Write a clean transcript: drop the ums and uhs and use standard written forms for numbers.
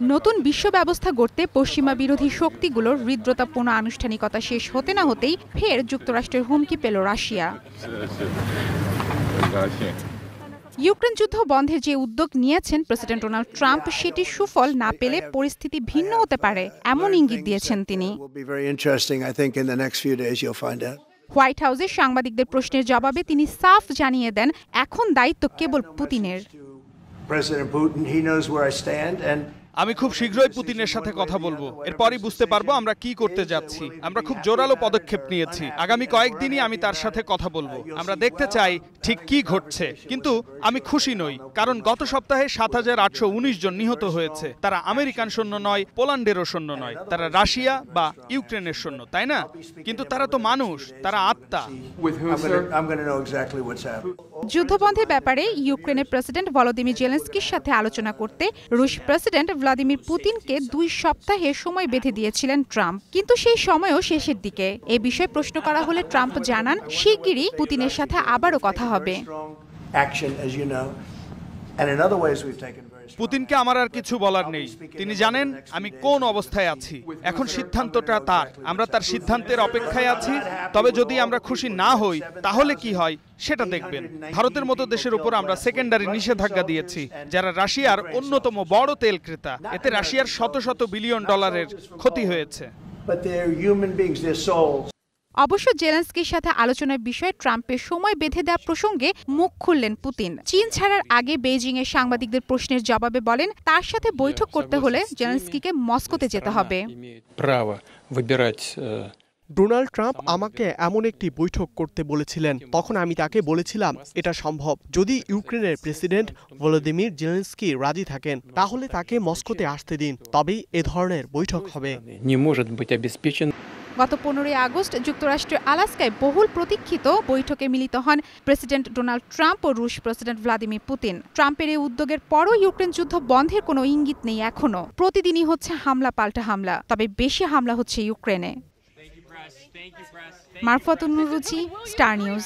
নতুন বিশ্ব ব্যবস্থা গড়তে পশ্চিমা বিরোধী শক্তিগুলোর হৃদ্রতাপূর্ণ আনুষ্ঠানিকতা শেষ হতে না হতেই ফের যুক্তরাষ্ট্রের হুমকি পেল রাশিয়া। ইউক্রেন যুদ্ধ বন্ধের যে উদ্যোগ নিয়েছেন প্রেসিডেন্ট ডোনাল্ড ট্রাম্প সেটির সুফল না পেলে পরিস্থিতি ভিন্ন হতে পারে এমন ইঙ্গিত দিয়েছেন তিনি। হোয়াইট হাউসে সাংবাদিকদের প্রশ্নের জবাবে তিনি সাফ জানিয়ে দেন এখন দায়িত্ব কেবল পুতিনের। আমি খুব শীঘ্রই পুতিনের সাথে কথা বলবো, এরপরই বুঝতে পারবো আমরা কি করতে যাচ্ছি। আমরা খুব জোরালো পদক্ষেপ নিয়েছি, আগামী কয়েকদিনই আমি তার সাথে কথা বলবো। আমরা দেখতে চাই ঠিক কি ঘটছে, কিন্তু আমি খুশি নই, কারণ গত সপ্তাহে ৭,৮১৯ জন নিহত হয়েছে। তারা আমেরিকান সৈন্য নয়, পোল্যান্ডেরও সৈন্য নয়, তারা রাশিয়া বা ইউক্রেনের সৈন্য, তাই না? কিন্তু তারা তো মানুষ, তারা আত্মা। যুদ্ধবন্ধের ব্যাপারে ইউক্রেনের প্রেসিডেন্ট ভলোদিমির জেলেনস্কির সাথে আলোচনা করতে রুশ প্রেসিডেন্ট ভ্লাদিমির পুতিনকে ২ সপ্তাহের সময় বেঁধে দিয়েছিলেন ট্রাম্প, কিন্তু সেই সময়ও শেষের দিকে। এ বিষয়ে প্রশ্ন করা হলে ট্রাম্প জানান শিগগিরই পুতিনের সাথে আবারও কথা হবে। পুতিনকে আমার আর কিছু বলার নেই, তিনি জানেন আমি কোন অবস্থায় আছি। এখন সিদ্ধান্তটা তার, আমরা তার সিদ্ধান্তের অপেক্ষায় আছি। তবে যদি আমরা খুশি না হই তাহলে কি হয় সেটা দেখবেন। ভারতের মতো দেশের উপর আমরা সেকেন্ডারি নিষেধাজ্ঞা দিয়েছি, যারা রাশিয়ার অন্যতম বড় তেল ক্রেতা। এতে রাশিয়ার শত শত বিলিয়ন ডলারের ক্ষতি হয়েছে। অবশ্য জেলেনস্কির সাথে আলোচনার বিষয়ে ট্রাম্পের সময় বেঁধে দেওয়া প্রসঙ্গে মুখ খুললেন পুতিন। চীন ছাড়ার আগে বেইজিং এর সাংবাদিকদের প্রশ্নের জবাবে বলেন তার সাথে বৈঠক করতে হলে জেলেনস্কিকে মস্কোতে যেতে হবে। ডোনাল্ড ট্রাম্প আমাকে এমন একটি বৈঠক করতে বলেছিলেন, তখন আমি তাকে বলেছিলাম এটা সম্ভব যদি ইউক্রেনের প্রেসিডেন্ট ভলোদিমির জেলেনস্কি রাজি থাকেন, তাহলে তাকে মস্কোতে আসতে দিন, তবেই এ ধরনের বৈঠক হবে। গত 15 আগস্ট যুক্তরাষ্ট্রের আলাস্কায় বহুল প্রতীক্ষিত বৈঠকে মিলিত হন প্রেসিডেন্ট ডোনাল্ড ট্রাম্প ও রুশ প্রেসিডেন্ট ভ্লাদিমির পুতিন। ট্রাম্পের এই উদ্যোগের পরও ইউক্রেন যুদ্ধ বন্ধের কোনো ইঙ্গিত নেই এখনো। প্রতিদিনই হচ্ছে হামলা পাল্টা হামলা, তবে বেশি হামলা হচ্ছে ইউক্রেনে। মারফতুন নুরুচি, স্টার নিউজ।